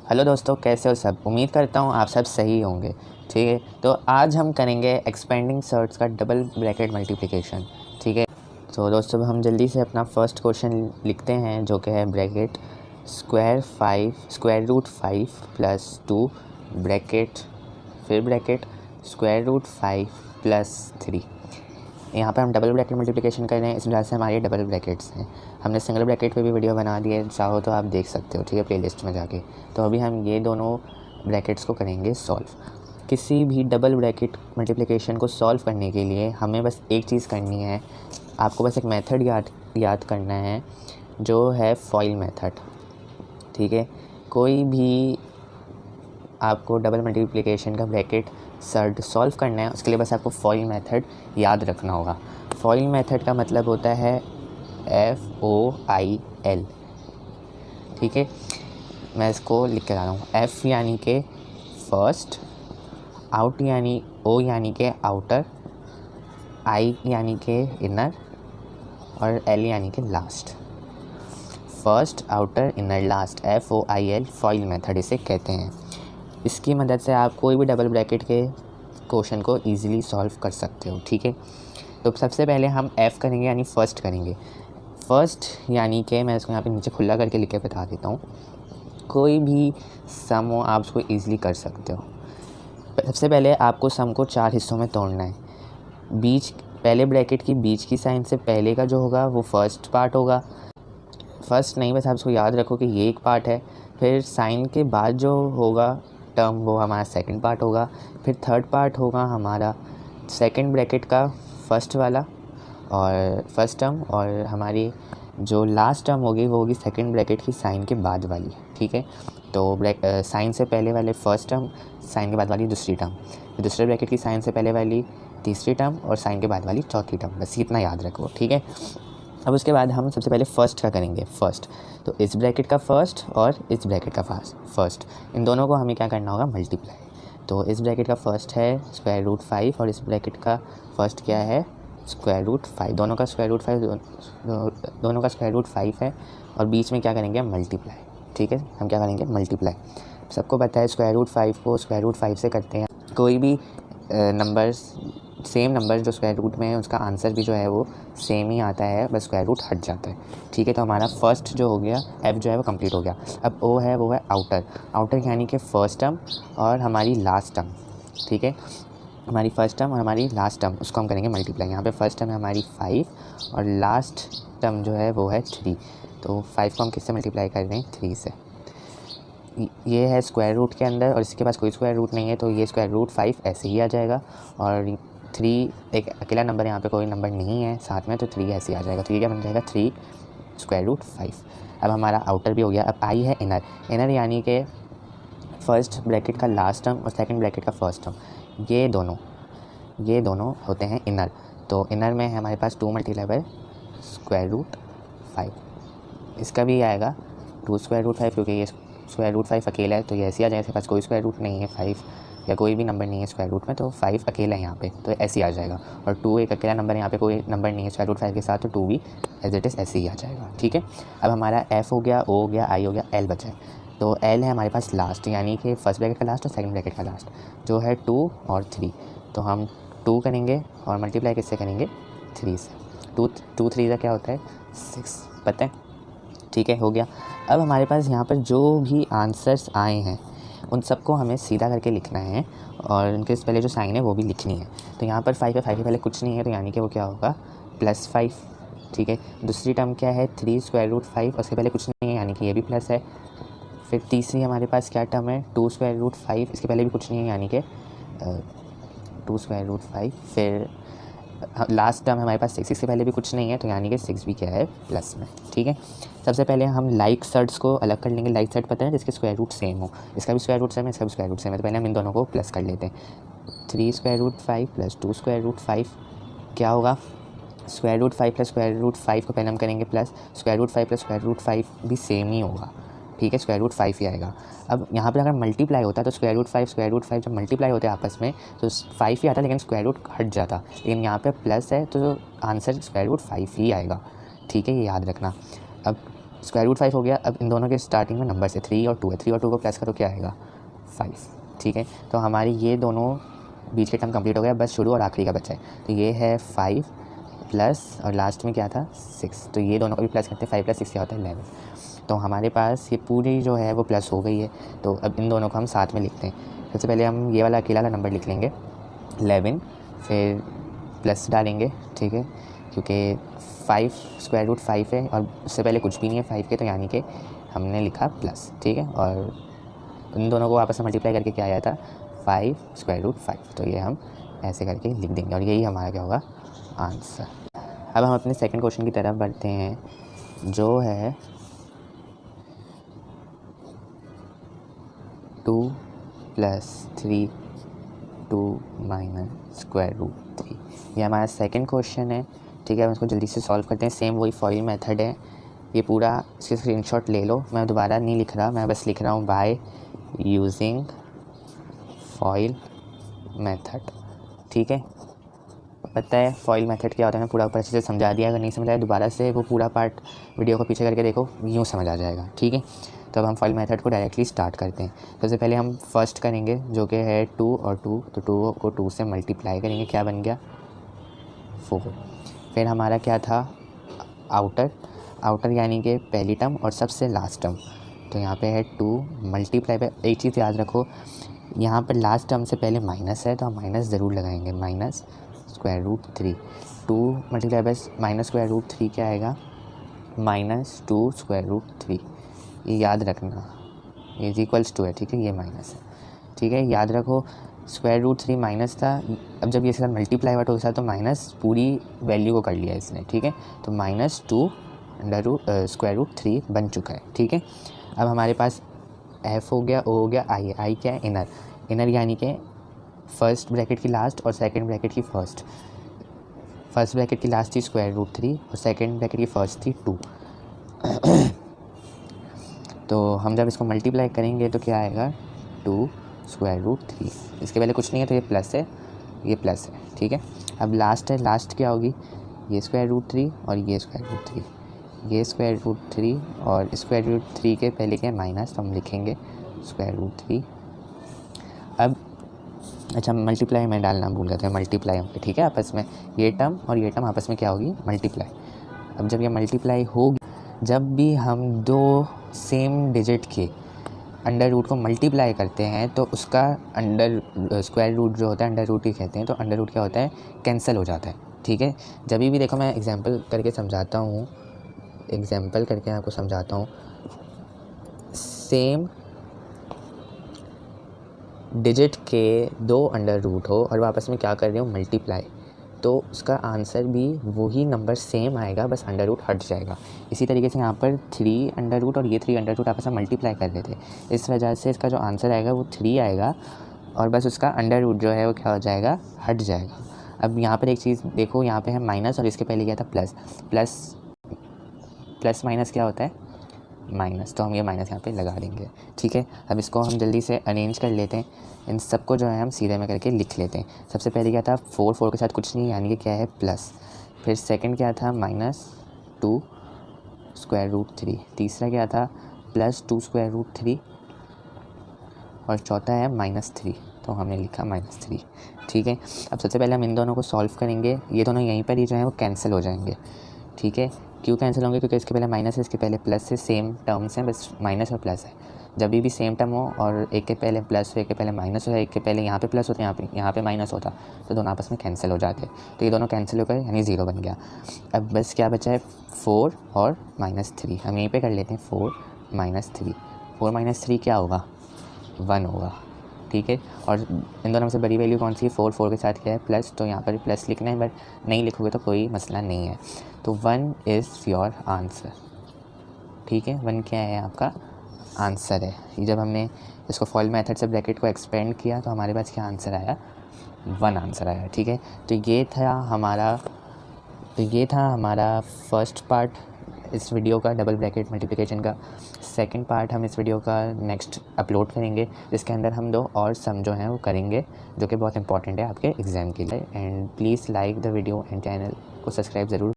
Hello दोस्तों, कैसे हो सब। उम्मीद करता हूँ आप सब सही होंगे। ठीक है, तो आज हम करेंगे एक्सपेंडिंग सर्ट्स का डबल ब्रैकेट मल्टीप्लिकेशन। ठीक है, तो दोस्तों हम जल्दी से अपना फर्स्ट क्वेश्चन लिखते हैं, जो कि है bracket square root 5 plus 2 bracket, फिर ब्रैकेट स्क्वायर रूट 5 प्लस 3। यहाँ पर हम डबल ब्रैकेट मल्टीप्लिकेशन कर रहे हैं, इस वजह से हमारे डबल ब्रैकेट्स हैं। हमने सिंगल ब्रैकेट पे भी वीडियो बना दी है, चाहो तो आप देख सकते हो। ठीक है, प्लेलिस्ट में जाके। तो अभी हम ये दोनों ब्रैकेट्स को करेंगे सॉल्व। किसी भी डबल ब्रैकेट मल्टीप्लिकेशन को सॉल्व करने के लिए हमें बस एक चीज़ करनी है। आपको बस एक मेथड याद करना है, जो है फॉइल मेथड। ठीक है, कोई भी आपको डबल मल्टीप्लिकेशन का ब्रैकेट सर्ट सॉल्व करना है, उसके लिए बस आपको फॉइल मेथड याद रखना होगा। फॉइल मेथड का मतलब होता है FOIL। ठीक है, मैं इसको लिख के ला रहा हूँ। F यानी के फर्स्ट, आउट यानी O यानी के आउटर, I यानी के इनर और L यानी के last. First, outer, inner, last, FOIL foil method इसे कहते हैं। इसकी मदद से आप कोई भी डबल ब्रैकेट के क्वेश्चन को ईज़िली सॉल्व कर सकते हो। ठीक है, तो सबसे पहले हम F करेंगे, यानी फ़र्स्ट करेंगे। फ़र्स्ट यानी कि मैं इसको यहाँ पे नीचे खुला करके लिख के बता देता हूँ। कोई भी सम हो आप उसको ईज़िली कर सकते हो। सबसे पहले आपको सम को 4 हिस्सों में तोड़ना है। पहले ब्रैकेट की बीच की साइन से पहले का जो होगा वो फर्स्ट पार्ट होगा। फर्स्ट नहीं, बस आप उसको याद रखो कि ये एक पार्ट है। फिर साइन के बाद जो होगा टर्म वो हमारा सेकंड पार्ट होगा। फिर थर्ड पार्ट होगा हमारा सेकंड ब्रैकेट का फर्स्ट वाला और फर्स्ट टर्म, और हमारी जो लास्ट टर्म होगी वो होगी सेकंड ब्रैकेट की साइन के बाद वाली। ठीक है, तो साइन से पहले वाले फर्स्ट टर्म, साइन के बाद वाली दूसरी टर्म, फिर दूसरे ब्रैकेट की साइन से पहले वाली तीसरी टर्म और साइन के बाद वाली चौथी टर्म। बस इतना याद रखो। ठीक है, अब उसके बाद हम सबसे पहले फ़र्स्ट का करेंगे। फ़र्स्ट तो इस ब्रैकेट का फ़र्स्ट और इस ब्रैकेट का फ़र्स्ट, इन दोनों को हमें क्या करना होगा, मल्टीप्लाई। तो इस ब्रैकेट का फ़र्स्ट है स्क्वायर रूट 5 और इस ब्रैकेट का फ़र्स्ट क्या है, स्क्वायर रूट 5। दोनों का स्क्वायर रूट 5 है, और बीच में क्या करेंगे, मल्टीप्लाई। ठीक है, हम क्या करेंगे, मल्टीप्लाई। सबको पता है स्क्वायर रूट 5 को स्क्वायर रूट 5 से करते हैं। कोई भी सेम नंबर जो स्क्वायर रूट में है उसका आंसर भी जो है वो सेम ही आता है, बस स्क्वायर रूट हट जाता है। ठीक है, तो हमारा फर्स्ट जो हो गया, F जो है वो कंप्लीट हो गया। अब O है, वो है आउटर यानी कि फर्स्ट टर्म और हमारी लास्ट टर्म। ठीक है, हमारी फर्स्ट टर्म और हमारी लास्ट टर्म, उसको हम करेंगे मल्टीप्लाई। यहाँ पे फर्स्ट टर्म है हमारी 5 और लास्ट टर्म जो है वो है 3। तो 5 को हम किससे मल्टीप्लाई कर रहे हैं, 3 से। ये है स्क्वायर रूट के अंदर और इसके पास कोई स्क्वायर रूट नहीं है, तो ये स्क्वायर रूट 5 ऐसे ही आ जाएगा। और 3 एक अकेला नंबर, यहाँ पे कोई नंबर नहीं है साथ में, तो 3 ऐसे ही आ जाएगा। तो ये क्या बन जाएगा, 3 स्क्वायर रूट 5। अब हमारा आउटर भी हो गया। अब I है इनर यानी कि फर्स्ट ब्रैकेट का लास्ट टर्म और सेकंड ब्रैकेट का फर्स्ट टर्म, ये दोनों होते हैं इनर। तो इनर में हमारे पास 2 मल्टीप्लाई बाय स्क्वायर रूट 5, इसका भी आएगा 2 स्क्वायर रूट 5, क्योंकि ये स्क्वायर रूट 5 अकेला है, तो ये ऐसे ही आ जाएगा। इसके पास कोई स्क्वायर रूट नहीं है 5 या कोई भी नंबर नहीं है स्क्वायर रूट में, तो 5 अकेला है यहाँ पे, तो ऐसे ही आ जाएगा। और 2 एक अकेला नंबर है, यहाँ पे कोई नंबर नहीं है स्क्वायर रूट 5 के साथ, तो 2 भी एज इट इज़ ऐसे ही आ जाएगा। ठीक है, अब हमारा F हो गया, O हो गया, I हो गया, L बचा है। तो L है हमारे पास लास्ट, यानी कि फर्स्ट ब्रैकेट का लास्ट और सेकंड ब्रैकेट का लास्ट, जो है 2 और 3। तो हम 2 करेंगे और मल्टीप्लाई किससे करेंगे, 3 से। 2 3 का क्या होता है, 6, पता है। ठीक है, हो गया। अब हमारे पास यहाँ पर जो भी आंसर्स आए हैं उन सबको हमें सीधा करके लिखना है, और उनके पहले जो साइन है वो भी लिखनी है। तो यहाँ पर 5 है, 5 के पहले कुछ नहीं है, तो यानी कि वो क्या होगा, +5। ठीक है, दूसरी टर्म क्या है, 3 स्क्वायर रूट 5, उसके पहले कुछ नहीं है, यानी कि ये भी प्लस है। फिर तीसरी हमारे पास क्या टर्म है, 2 स्क्वायर रूट 5, इसके पहले भी कुछ नहीं है, यानी कि 2 स्क्वायर रूट 5। फिर लास्ट टर्म हमारे पास 6 से पहले भी कुछ नहीं है, तो यानी कि 6 भी क्या है, प्लस में। ठीक है, सबसे पहले हम लाइक सर्ट्स को अलग कर लेंगे। लाइक सर्ट पता है जिसके स्क्वायर रूट सेम हो, इसका भी स्क्वायर रूट सेम है, इसका भी स्क्वायर रूट सेम है, तो पहले हम इन दोनों को प्लस कर लेते हैं। 3 square root 5 plus 2 square root 5 क्या होगा, square root 5 plus square root 5 को पहले हम करेंगे plus, square root 5 plus square root 5 भी सेम ही होगा। ठीक है, स्क्वायर रूट 5 ही आएगा। अब यहाँ पर अगर मल्टीप्लाई होता है तो स्क्वायर रूट 5 जब मल्टीप्लाई होते हैं आपस में तो 5 ही आता, लेकिन स्क्वायर रूट हट जाता। लेकिन यहाँ पे प्लस है तो आंसर स्क्वायर रूट 5 ही आएगा। ठीक है, ये याद रखना। अब स्क्वायर रूट 5 हो गया। अब इन दोनों के स्टार्टिंग में नंबर से 3 और 2 है, 3 और 2 को प्लस करो क्या आएगा 5, ठीक है। तो हमारी ये दोनों बीच के टर्म कंप्लीट हो गया, बस शुरू और आखिरी का बचा है। तो ये है 5 प्लस और लास्ट में क्या था 6, तो ये दोनों को भी प्लस करते हैं, 5 + 6 क्या होता है 11। तो हमारे पास ये पूरी जो है वो प्लस हो गई है। तो अब इन दोनों को हम साथ में लिखते हैं। सबसे पहले हम ये वाला अकेला वाला नंबर लिख लेंगे 11, फिर प्लस डालेंगे, ठीक है, क्योंकि 5 स्क्वायर रूट 5 है और उससे पहले कुछ भी नहीं है 5 के, तो यानी कि हमने लिखा प्लस, ठीक है। और इन दोनों को आपस में मल्टीप्लाई करके क्या आया था 5 स्क्वायर रूट 5। तो ये हम ऐसे करके लिख देंगे और यही हमारा क्या होगा आंसर। अब हम अपने सेकंड क्वेश्चन की तरफ बढ़ते हैं, जो है 2 + 3 2 - स्क्वायर रूट 3, ये हमारा सेकंड क्वेश्चन है, ठीक है। हम इसको जल्दी से सॉल्व करते हैं। सेम वही फॉइल मेथड है, ये पूरा इसके स्क्रीनशॉट ले लो। मैं दोबारा नहीं लिख रहा, मैं बस लिख रहा हूँ बाय यूजिंग फॉइल मेथड, ठीक है। पता है फॉइल मेथड क्या होता है, मैं पूरा ऊपर अच्छे से समझा दिया। अगर नहीं समझ आया दोबारा से वो पूरा पार्ट वीडियो को पीछे करके देखो, यूँ समझ आ जाएगा, ठीक है। तो अब हम फॉइल मेथड को डायरेक्टली स्टार्ट करते हैं। सबसे पहले हम फर्स्ट करेंगे जो कि है 2 और 2, तो 2 को 2 से मल्टीप्लाई करेंगे, क्या बन गया 4। फिर हमारा क्या था आउटर यानी कि पहली टर्म और सबसे लास्ट टर्म, तो यहाँ पे है 2 मल्टीप्लाई पे। एक चीज़ याद रखो, यहाँ पर लास्ट टर्म से पहले माइनस है तो हम माइनस ज़रूर लगाएंगे, minus square root 3। 2 multiply by minus square root 3 क्या आएगा -2 स्क्वायर रूट 3। ये याद रखना, ये इक्वल्स टू है, ठीक है, ये माइनस है, ठीक है, याद रखो। स्क्वायर रूट 3 माइनस था, अब जब ये इसके साथ मल्टीप्लाई हुआ तो उसके साथ तो माइनस पूरी वैल्यू को कर लिया इसने, ठीक है। तो -2 स्क्वायर रूट 3 बन चुका है, ठीक है। अब हमारे पास एफ हो गया, ओ हो गया, आई क्या है इनर यानी कि फर्स्ट ब्रैकेट की लास्ट और सेकंड ब्रैकेट की फर्स्ट ब्रैकेट की लास्ट थी स्क्वायर रूट 3 और सेकंड ब्रैकेट की फर्स्ट थी 2। तो हम जब इसको मल्टीप्लाई करेंगे तो क्या आएगा 2 स्क्वायर रूट 3। इसके पहले कुछ नहीं है तो ये प्लस है, ये प्लस है, ठीक है। अब लास्ट है, लास्ट क्या होगी ये स्क्वायर रूट 3 और ये स्क्वायर रूट 3, ये स्क्वायर रूट 3 और स्क्वायर रूट 3 के पहले क्या है माइनस, तो हम लिखेंगे स्क्वायर रूट 3। अब अच्छा मल्टीप्लाई में डालना भूल गए थे, मल्टीप्लाई होंगे, ठीक है, आपस में ये टर्म और ये टर्म आपस में क्या होगी मल्टीप्लाई। अब जब ये मल्टीप्लाई होगी, जब भी हम दो सेम डिजिट के अंडर रूट को मल्टीप्लाई करते हैं तो उसका अंडर स्क्वायर रूट जो होता है अंडर रूट ही कहते हैं, तो अंडर रूट क्या होता है कैंसिल हो जाता है, ठीक है। जब भी देखो मैं एग्जांपल करके समझाता हूँ, एग्जांपल करके आपको समझाता हूँ। सेम डिजिट के 2 अंडर रूट हो और वापस में क्या कर रहे हो मल्टीप्लाई, तो उसका आंसर भी वही नंबर सेम आएगा, बस अंडर रूट हट जाएगा। इसी तरीके से यहाँ पर 3 अंडर रूट और ये 3 अंडर रूट आपस में मल्टीप्लाई कर रहे थे, इस वजह से इसका जो आंसर आएगा वो 3 आएगा और बस उसका अंडर रूट जो है वो क्या हो जाएगा हट जाएगा। अब यहाँ पर एक चीज़ देखो, यहाँ पे है माइनस और इसके पहले क्या था प्लस माइनस क्या होता है माइनस, तो हम ये माइनस यहाँ पे लगा देंगे, ठीक है। अब इसको हम जल्दी से अरेंज कर लेते हैं, इन सबको जो है हम सीधे में करके लिख लेते हैं। सबसे पहले क्या था 4 के साथ कुछ नहीं यानी कि क्या है प्लस, फिर सेकंड क्या था -2 स्क्वायर रूट 3, तीसरा क्या था +2 स्क्वायर रूट 3 और चौथा है -3, तो हमने लिखा -3, ठीक है। अब सबसे पहले हम इन दोनों को सॉल्व करेंगे, ये दोनों यहीं पर ही जो है वो कैंसिल हो जाएंगे, ठीक है। क्यों कैंसिल होंगे, क्योंकि इसके पहले माइनस है इसके पहले प्लस है, सेम टर्म्स हैं बस माइनस और प्लस है। जब भी सेम टर्म हो और एक के पहले प्लस हो एक के पहले माइनस हो, एक के पहले यहाँ पे प्लस होता है यहाँ पे माइनस होता, तो दोनों आपस में कैंसिल हो जाते, तो ये दोनों कैंसिल हो गए यानी 0 बन गया। अब बस क्या बचा है 4 और -3, हम यहीं पे कर लेते हैं 4 - 3 क्या होगा 1 होगा, ठीक है। और इन दोनों में से बड़ी वैल्यू कौन सी है 4 के साथ क्या है प्लस, तो यहाँ पर प्लस लिखना है, बट नहीं लिखोगे तो कोई मसला नहीं है। तो 1 इज़ योर आंसर, ठीक है, 1 क्या है आपका आंसर है। जब हमने इसको फॉइल मेथड से ब्रैकेट को एक्सपेंड किया तो हमारे पास क्या आंसर आया 1 आंसर आया, ठीक है। तो ये था हमारा फर्स्ट पार्ट इस वीडियो का, डबल ब्रैकेट मल्टीप्लिकेशन का। सेकंड पार्ट हम इस वीडियो का नेक्स्ट अपलोड करेंगे, जिसके अंदर हम 2 और सम जो हैं वो करेंगे, जो कि बहुत इंपॉर्टेंट है आपके एग्ज़ाम के लिए। And please like the video and channel को सब्सक्राइब ज़रूर